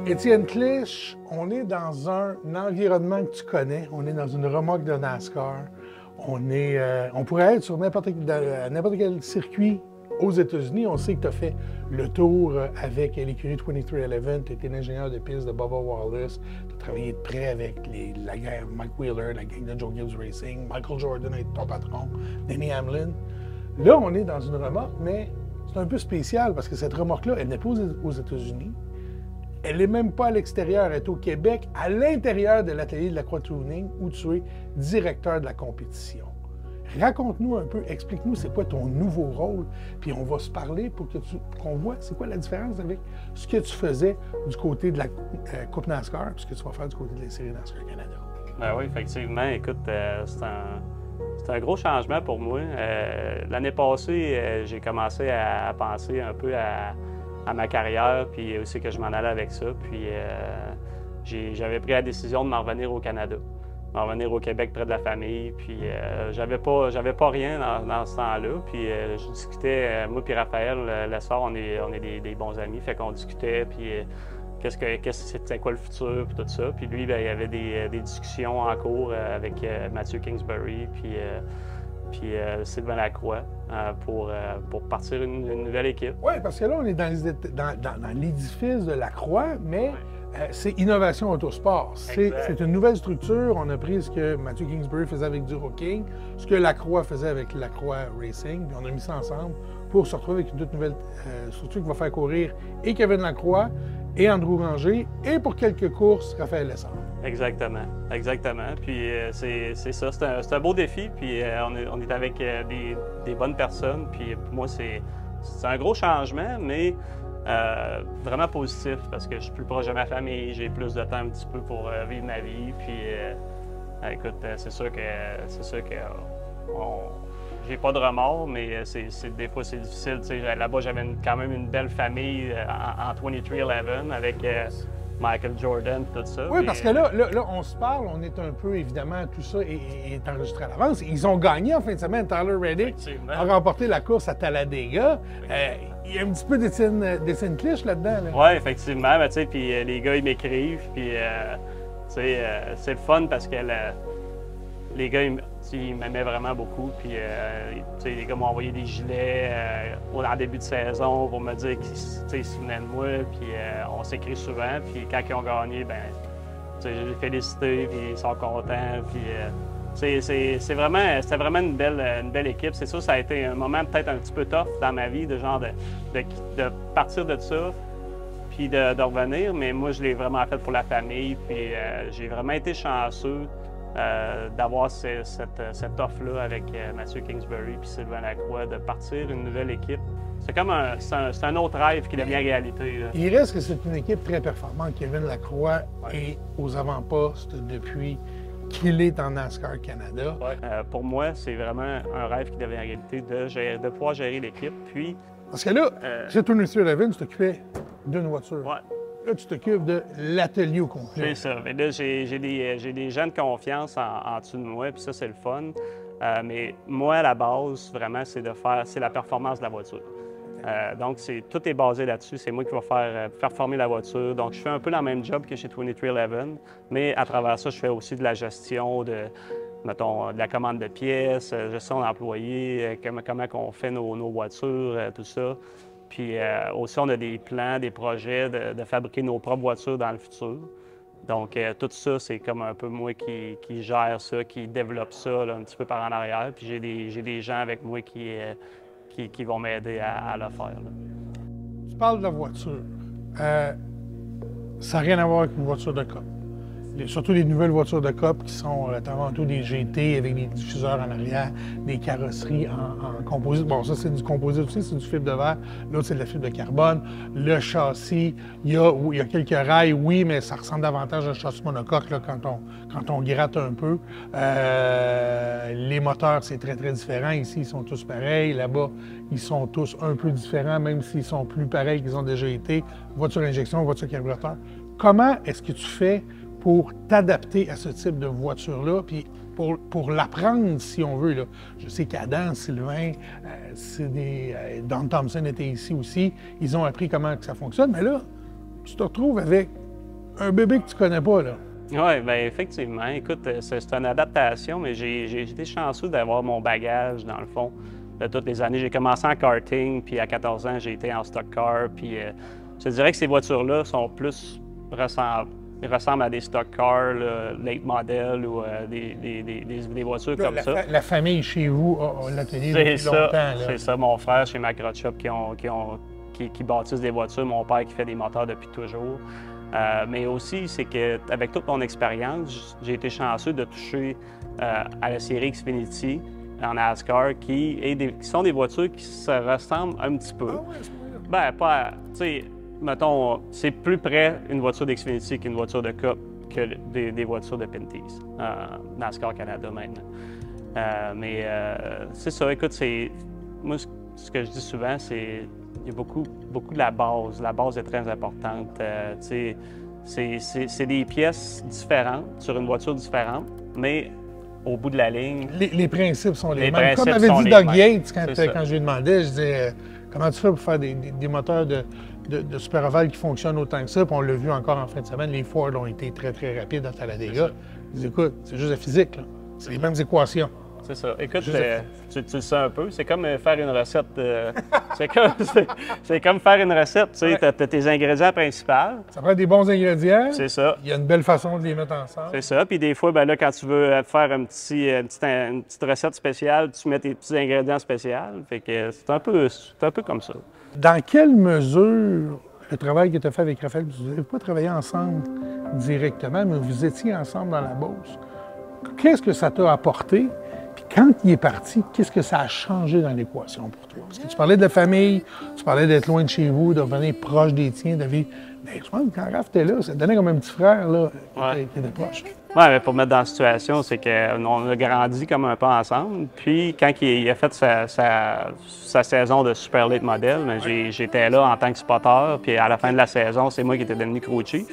Étienne Clich, on est dans un environnement que tu connais. On est dans une remorque de NASCAR. On pourrait être sur n'importe quel circuit aux États-Unis. On sait que tu as fait le tour avec l'écurie 2311. Tu étais l'ingénieur de piste de Bubba Wallace. Tu as travaillé de près avec la gang Mike Wheeler, la gang de Joe Gibbs Racing. Michael Jordan est ton patron. Denny Hamlin. Là, on est dans une remorque, mais c'est un peu spécial parce que cette remorque-là, elle n'est pas aux États-Unis. Elle n'est même pas à l'extérieur, elle est au Québec, à l'intérieur de l'atelier de la Croix Tuning, où tu es directeur de la compétition. Raconte-nous un peu, explique-nous c'est quoi ton nouveau rôle, puis on va se parler pour qu'on voit c'est quoi la différence avec ce que tu faisais du côté de la Coupe NASCAR, puis ce que tu vas faire du côté de la série NASCAR Canada. Ben oui, effectivement. Écoute, c'est un gros changement pour moi. L'année passée, j'ai commencé à penser un peu à ma carrière, puis aussi que je m'en allais avec ça. Puis j'avais pris la décision de m'en revenir au Canada, m'en revenir au Québec près de la famille. Puis j'avais pas rien dans ce temps-là. Puis je discutais, moi puis Raphaël, le soir, on est des bons amis, fait qu'on discutait, puis c'était quoi le futur, puis tout ça. Puis lui, ben, il y avait des discussions en cours avec Matthew Kingsbury, puis Sylvain Lacroix pour partir une nouvelle équipe. Oui, parce que là, on est dans l'édifice de Lacroix, mais c'est Innovation Autosport. C'est une nouvelle structure. On a pris ce que Matthew Kingsbury faisait avec Duro King, ce que Lacroix faisait avec Lacroix Racing, puis on a mis ça ensemble pour se retrouver avec une toute nouvelle structure qui va faire courir et Kevin Lacroix et Andrew Ranger, et pour quelques courses, Raphaël Lessard. Exactement, exactement. Puis c'est ça, c'est un beau défi, puis on est avec des bonnes personnes, puis pour moi, c'est un gros changement, mais vraiment positif, parce que je suis plus proche de ma famille, j'ai plus de temps un petit peu pour vivre ma vie, puis écoute, c'est sûr que j'ai pas de remords, mais des fois c'est difficile. Là-bas, j'avais quand même une belle famille en 2311 avec Michael Jordan et tout ça. Oui, parce que là, on se parle, on est un peu, évidemment, tout ça est enregistré à l'avance. Ils ont gagné en fin de semaine. Tyler Reddick a remporté la course à Talladega. Il y a un petit peu d'Étienne Clich là-dedans. Là. Oui, effectivement. Ben, puis les gars, ils m'écrivent. Puis c'est le fun parce que les gars, ils m'aimaient vraiment beaucoup. Puis les gars m'ont envoyé des gilets en début de saison pour me dire qu'ils se souvenaient de moi. Puis on s'écrit souvent. Puis quand ils ont gagné, ben, je les félicité, puis ils sont contents. Puis c'était vraiment une belle équipe. C'est sûr, ça a été un moment peut-être un petit peu tough dans ma vie, de partir de ça, puis de revenir. Mais moi, je l'ai vraiment fait pour la famille. Puis j'ai vraiment été chanceux d'avoir cette offre-là avec Matthew Kingsbury puis Sylvain Lacroix, de partir une nouvelle équipe. C'est comme un autre rêve qui devient réalité. Là. Il reste que c'est une équipe très performante. Kevin Lacroix est aux avant-postes depuis qu'il est en NASCAR Canada. Pour moi, c'est vraiment un rêve qui devient réalité de pouvoir gérer l'équipe. Puis, parce que là, chez 2311, tu t'occupais d'une voiture. Ouais. Là, tu t'occupes de l'atelier au complet. C'est ça. Mais là, j'ai des gens de confiance en dessous de moi, puis ça, c'est le fun. Mais moi, à la base, vraiment, c'est la performance de la voiture. Donc, tout est basé là-dessus. C'est moi qui vais faire performer la voiture. Donc, je fais un peu le même job que chez 2311, mais à travers ça, je fais aussi de la gestion de la commande de pièces, gestion d'employés, comment on fait nos voitures, tout ça. Puis aussi, on a des plans, des projets de fabriquer nos propres voitures dans le futur. Donc, tout ça, c'est comme un peu moi qui gère ça, qui développe ça là, un petit peu par en arrière. Puis j'ai des gens avec moi qui vont m'aider à le faire. Là. Tu parles de la voiture. Ça n'a rien à voir avec une voiture de Cup. surtout les nouvelles voitures de Cup qui sont avant tout des GT avec des diffuseurs en arrière, des carrosseries en composite. Bon, ça, c'est du composite aussi, c'est du fibre de verre. L'autre, c'est de la fibre de carbone. Le châssis, il y a quelques rails, oui, mais ça ressemble davantage à un châssis monocoque là, quand on gratte un peu. Les moteurs, c'est très, très différent. Ici, ils sont tous pareils. Là-bas, ils sont tous un peu différents, même s'ils sont plus pareils qu'ils ont déjà été. Voiture injection, voiture carburateur. Comment est-ce que tu fais pour t'adapter à ce type de voiture-là, puis pour l'apprendre, si on veut, là? Je sais qu'Adam, Sylvain, Don Thompson était ici aussi. Ils ont appris comment que ça fonctionne, mais là, tu te retrouves avec un bébé que tu connais pas, là. Oui, bien effectivement. Écoute, c'est une adaptation, mais j'ai été chanceux d'avoir mon bagage, dans le fond, de toutes les années. J'ai commencé en karting, puis à 14 ans, j'ai été en stock car, puis je te dirais que ces voitures-là sont plus ressemblent à des stock cars, là, late model ou des voitures comme ça. La famille chez vous a l'atelier depuis longtemps. C'est ça, mon frère chez Macrot Shop qui bâtissent des voitures, mon père qui fait des moteurs depuis toujours. Mais aussi, c'est qu'avec toute mon expérience, j'ai été chanceux de toucher à la série Xfinity en NASCAR, qui sont des voitures qui se ressemblent un petit peu. Ah ouais, c'est vrai. Ben, pas, tu sais, mettons, c'est plus près une voiture d'Xfinity qu'une voiture de Cup que des voitures de Pinty's, NASCAR Canada maintenant. Mais c'est ça, écoute, moi, ce que je dis souvent, c'est il y a beaucoup de la base. La base est très importante. C'est des pièces différentes sur une voiture différente, mais au bout de la ligne... Les principes sont les mêmes. Comme avait dit Doug Yates quand je lui demandais, je disais, comment tu fais pour faire des moteurs de super ovale qui fonctionnent autant que ça? Puis on l'a vu encore en fin de semaine, les Ford ont été très, très rapides à Talladega. Je dis, écoute, c'est juste la physique, là. C'est les mêmes équations. C'est ça. Écoute, tu le sais un peu. C'est comme faire une recette. C'est comme faire une recette. Tu sais, t'as tes ingrédients principaux. Ça prend des bons ingrédients. C'est ça. Il y a une belle façon de les mettre ensemble. C'est ça. Puis des fois, ben là, quand tu veux faire une petite recette spéciale, tu mets tes petits ingrédients spéciaux. Fait que c'est un peu comme ça. Dans quelle mesure le travail que tu as fait avec Raphaël, vous n'avez pas travaillé ensemble directement, mais vous étiez ensemble dans la Beauce. Qu'est-ce que ça t'a apporté? Puis quand il est parti, qu'est-ce que ça a changé dans l'équation pour toi? Parce que tu parlais de la famille, tu parlais d'être loin de chez vous, de revenir proche des tiens, de vivre. Mais je pense que quand Raph était là, ça te donnait comme un petit frère là, qui était proche. Oui, mais pour mettre dans la situation, c'est qu'on a grandi comme un peu ensemble. Puis quand il a fait sa saison de Super Late Model, j'étais là en tant que spotter. Puis à la fin de la saison, c'est moi qui étais devenu crew chief.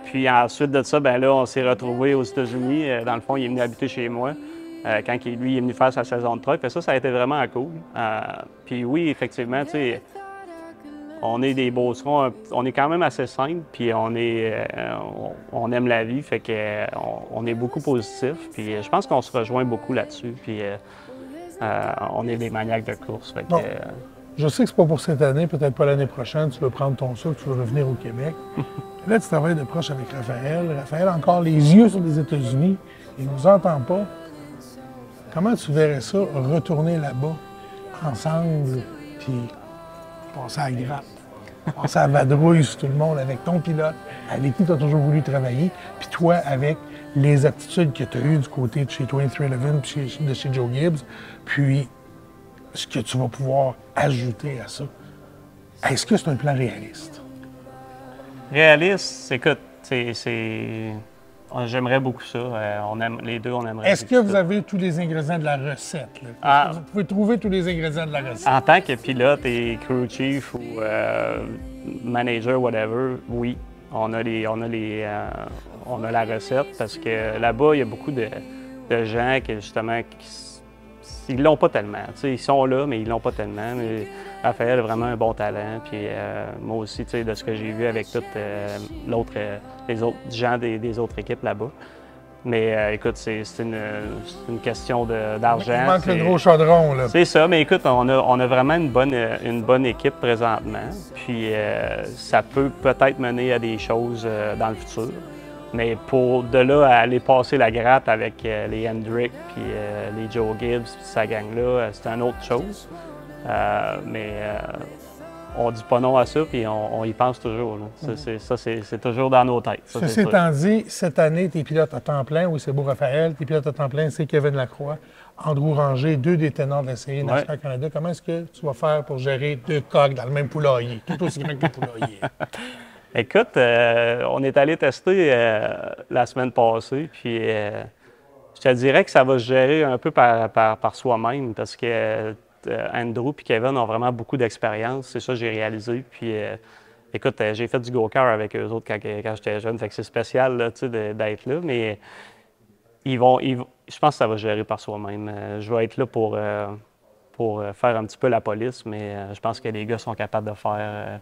Puis ensuite de ça, ben là, on s'est retrouvés aux États-Unis. Dans le fond, il est venu habiter chez moi. Quand lui est venu faire sa saison de truck. Ça a été vraiment cool. Puis oui, effectivement, tu sais, on est des Beaucerons, on est quand même assez simple, puis on aime la vie, fait que on est beaucoup positif. Puis je pense qu'on se rejoint beaucoup là-dessus. Puis on est des maniaques de course. Fait que, je sais que c'est pas pour cette année, peut-être pas l'année prochaine. Tu veux prendre ton saut, tu veux revenir au Québec. Là, tu travailles de proche avec Raphaël. Raphaël a encore les yeux sur les États-Unis. Il ne nous entend pas. Comment tu verrais ça, retourner là-bas, ensemble, puis passer à la grappe, passer à la vadrouille sur tout le monde avec ton pilote, avec qui tu as toujours voulu travailler, puis toi, avec les aptitudes que tu as eues du côté de chez 2311 puis de chez Joe Gibbs, puis ce que tu vas pouvoir ajouter à ça. Est-ce que c'est un plan réaliste? Réaliste, écoute, j'aimerais beaucoup ça. Les deux, on aimerait. Est-ce que vous avez tous les ingrédients de la recette? Là? Vous pouvez trouver tous les ingrédients de la recette? En tant que pilote et crew chief ou manager, whatever, oui. On a la recette parce que là-bas, il y a beaucoup de gens qui, justement, ils l'ont pas tellement. T'sais, ils sont là, mais ils l'ont pas tellement. Mais Raphaël a vraiment un bon talent. Puis moi aussi, de ce que j'ai vu avec tous les autres gens des autres équipes là-bas. Mais écoute, c'est une question d'argent. Il manque le gros chaudron, là. C'est ça, mais écoute, on a vraiment une bonne équipe présentement. Puis ça peut peut-être mener à des choses dans le futur. Mais pour de là à aller passer la gratte avec les Hendrick puis les Joe Gibbs puis sa gang-là, c'est une autre chose. Mais on dit pas non à ça, puis on y pense toujours. C'est toujours dans nos têtes. Ceci étant dit, cette année, tes pilotes à temps plein, oui, c'est beau Raphaël, tes pilotes à temps plein, c'est Kevin Lacroix, Andrew Ranger, 2 des ténors de la série NASCAR Canada. Comment est-ce que tu vas faire pour gérer 2 coqs dans le même poulailler, tout aussi grand que le poulailler? Écoute, on est allé tester la semaine passée, puis je te dirais que ça va se gérer un peu par soi-même, parce que Andrew et Kevin ont vraiment beaucoup d'expérience, c'est ça que j'ai réalisé. Puis écoute, j'ai fait du go-kart avec eux autres quand j'étais jeune, fait que c'est spécial là, d'être là, mais je pense que ça va se gérer par soi-même. Je vais être là pour faire un petit peu la police, mais je pense que les gars sont capables de faire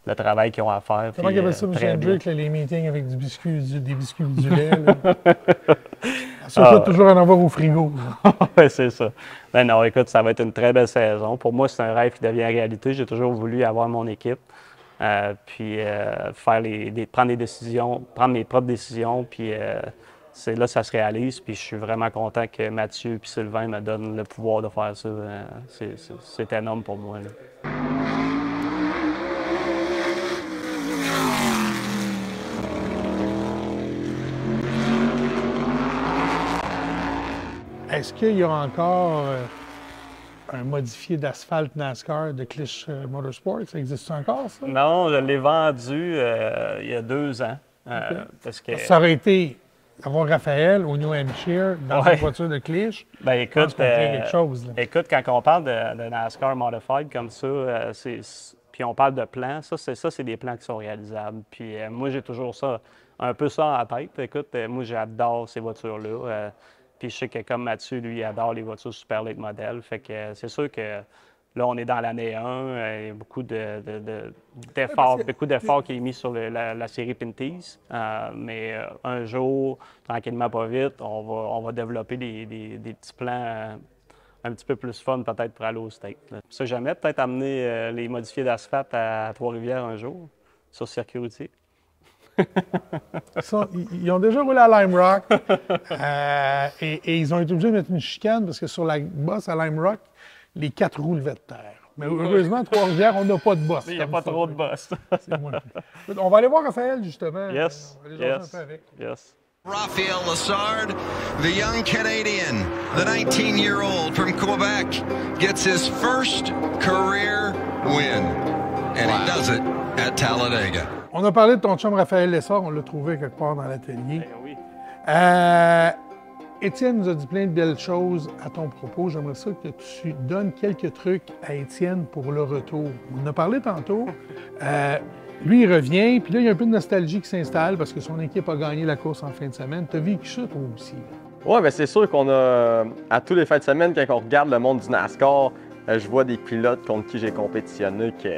le travail qu'ils ont à faire. Comment ils appellent ça, M. Hendrick, les meetings avec des biscuits du lait? Ça, toujours en avoir au frigo. Oui, c'est ça. Ben non, écoute, ça va être une très belle saison. Pour moi, c'est un rêve qui devient réalité. J'ai toujours voulu avoir mon équipe, puis prendre des décisions, prendre mes propres décisions, puis c'est là que ça se réalise. Puis je suis vraiment content que Mathieu et Sylvain me donnent le pouvoir de faire ça. C'est énorme pour moi, là. Est-ce qu'il y a encore un modifié d'asphalte NASCAR de Clich Motorsports? Ça existe encore, ça? Non, je l'ai vendu il y a 2 ans. Okay. Parce que... Ça aurait été avoir Raphaël au New Hampshire dans une voiture de Clich. Ben écoute, quelque chose, là. Écoute, quand on parle de NASCAR Modified comme ça, puis on parle de plans, ça c'est des plans qui sont réalisables. Puis moi, j'ai toujours ça, un peu ça en tête. Écoute, moi, j'adore ces voitures-là. Puis je sais que comme Mathieu, lui, il adore les voitures super late modèle. Fait que c'est sûr que là, on est dans l'année 1. Il y a beaucoup d'efforts qui est mis sur la série Pinties. Mais un jour, tranquillement, pas vite, on va développer des petits plans un petit peu plus fun peut-être pour aller au State. Ça, jamais peut-être amener les modifiés d'asphalte à Trois-Rivières un jour, sur circuit routier. Ils ont déjà roulé à Lime Rock et ils ont été obligés de mettre une chicane parce que sur la bosse à Lime Rock, les 4 roues levaient de terre. Mais heureusement, à Trois-Rivières, on n'a pas de bosse. Il n'y a pas trop de bosse. On va aller voir Raphaël, justement. Yes. On va aller un peu avec. Yes. Raphael Lessard, the young Canadian, the 19-year-old from Quebec, gets his first career win. And he does it at Talladega. On a parlé de ton chum Raphaël Lessard, on l'a trouvé quelque part dans l'atelier. Oui. Étienne nous a dit plein de belles choses à ton propos. J'aimerais ça que tu donnes quelques trucs à Étienne pour le retour. On en a parlé tantôt. Lui, il revient, puis là, il y a un peu de nostalgie qui s'installe parce que son équipe a gagné la course en fin de semaine. Tu as vécu ça, toi aussi? Oui, bien c'est sûr qu'on a, à tous les fins de semaine, quand on regarde le monde du NASCAR, je vois des pilotes contre qui j'ai compétitionné qui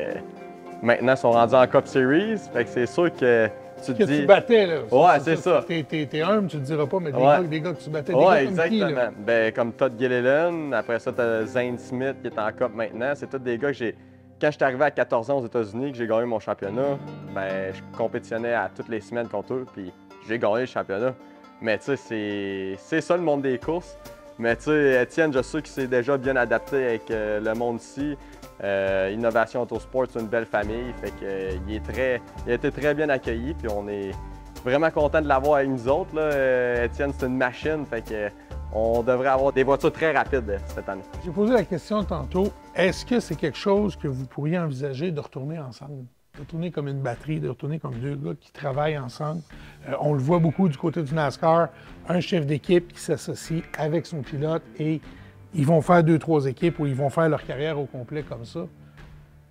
maintenant sont rendus en Cup Series. Fait que c'est sûr que tu te dis... tu battais, là. Ouais, c'est ça. T'es humble, tu le diras pas, mais des gars que tu battais. Oui, exactement. Qui, ben, comme Todd Gilliland, après ça, tu as Zane Smith qui est en Cup maintenant. C'est tous des gars que j'ai... Quand je suis arrivé à 14 ans aux États-Unis, que j'ai gagné mon championnat, ben, je compétitionnais à toutes les semaines contre eux, puis j'ai gagné le championnat. Mais tu sais, c'est ça le monde des courses. Mais tu sais, Étienne, je sais qu'il s'est déjà bien adapté avec le monde ici. Innovation Autosport, c'est une belle famille, fait que, il a été très bien accueilli, puis on est vraiment content de l'avoir avec nous autres. Là. Étienne, c'est une machine, fait que on devrait avoir des voitures très rapides cette année. J'ai posé la question tantôt, est-ce que c'est quelque chose que vous pourriez envisager de retourner ensemble? De retourner comme une batterie, de retourner comme 2 gars qui travaillent ensemble. On le voit beaucoup du côté du NASCAR, un chef d'équipe qui s'associe avec son pilote et ils vont faire 2-3 équipes ou ils vont faire leur carrière au complet comme ça.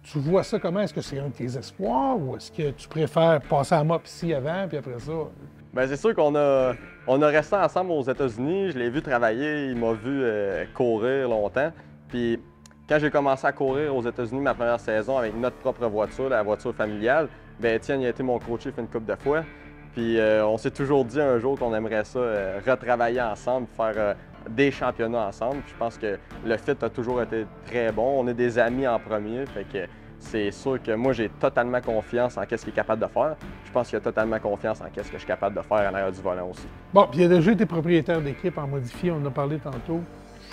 Tu vois ça comment? Est-ce que c'est un de tes espoirs ou est-ce que tu préfères passer à mop ici avant puis après ça? Bien, c'est sûr qu'on a resté ensemble aux États-Unis. Je l'ai vu travailler, il m'a vu courir longtemps. Puis quand j'ai commencé à courir aux États-Unis ma première saison avec notre propre voiture, la voiture familiale, bien Étienne il a été mon coach une couple de fois. Puis on s'est toujours dit un jour qu'on aimerait ça retravailler ensemble, faire des championnats ensemble. Puis je pense que le fit a toujours été très bon. On est des amis en premier, fait que c'est sûr que moi j'ai totalement confiance en qu'est-ce qu'il est capable de faire. Je pense qu'il a totalement confiance en qu'est-ce que je suis capable de faire en arrière du volant aussi. Bon, puis il a déjà été propriétaire d'équipe en modifié, on en a parlé tantôt.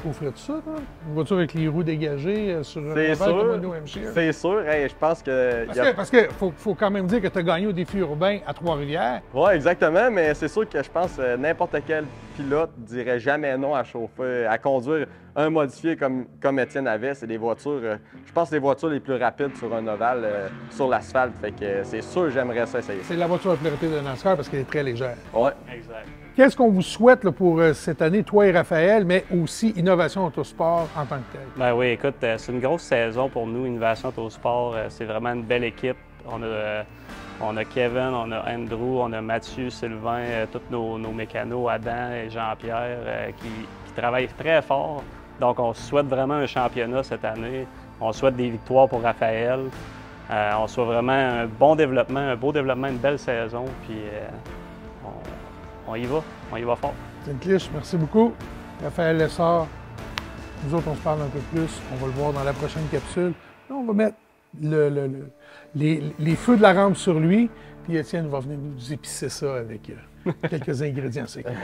chaufferais tout ça, là? Une voiture avec les roues dégagées sur un C'est ovale comme un New sûr. Hampshire? C'est sûr. Hey, je pense que. Parce que faut quand même dire que tu as gagné au défi urbain à Trois-Rivières. Oui, exactement, mais c'est sûr que je pense que n'importe quel pilote dirait jamais non à chauffer, à conduire un modifié comme Étienne avait. C'est des voitures, je pense, les voitures les plus rapides sur un ovale, sur l'asphalte. Fait que c'est sûr, j'aimerais ça essayer. C'est la voiture la plus rapide de NASCAR parce qu'elle est très légère. Ouais. Exact. Qu'est-ce qu'on vous souhaite là, pour cette année, toi et Raphaël, mais aussi Innovation Autosport en tant que tel? Ben oui, écoute, c'est une grosse saison pour nous, Innovation Autosport. C'est vraiment une belle équipe. On a Kevin, on a Andrew, on a Mathieu, Sylvain, tous nos mécanos, Adam et Jean-Pierre, qui travaillent très fort. Donc, on souhaite vraiment un championnat cette année. On souhaite des victoires pour Raphaël. On souhaite vraiment un bon développement, un beau développement, une belle saison. Puis, on y va fort. Étienne Clich, merci beaucoup. Raphaël Lessard, nous autres, on se parle un peu plus. On va le voir dans la prochaine capsule. Là, on va mettre les feux de la rampe sur lui, puis Étienne va venir nous épicer ça avec quelques ingrédients secrets.